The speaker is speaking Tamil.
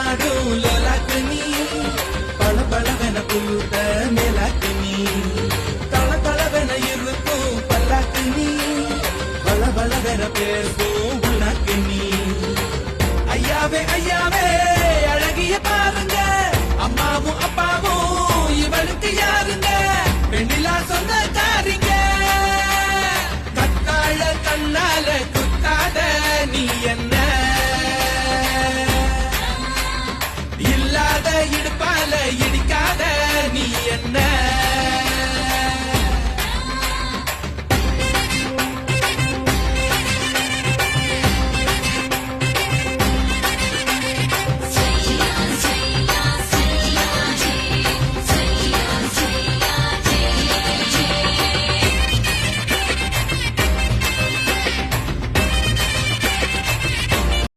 ஆடும் லோலாக்கு நீ பல பலவென புழுத்த மேலாக்கு நீ தள தளவென இருக்கும் பல்லாக்கு நீ பல பலவென பேசும் உனக்கு நீ ஐயாவே ஐயா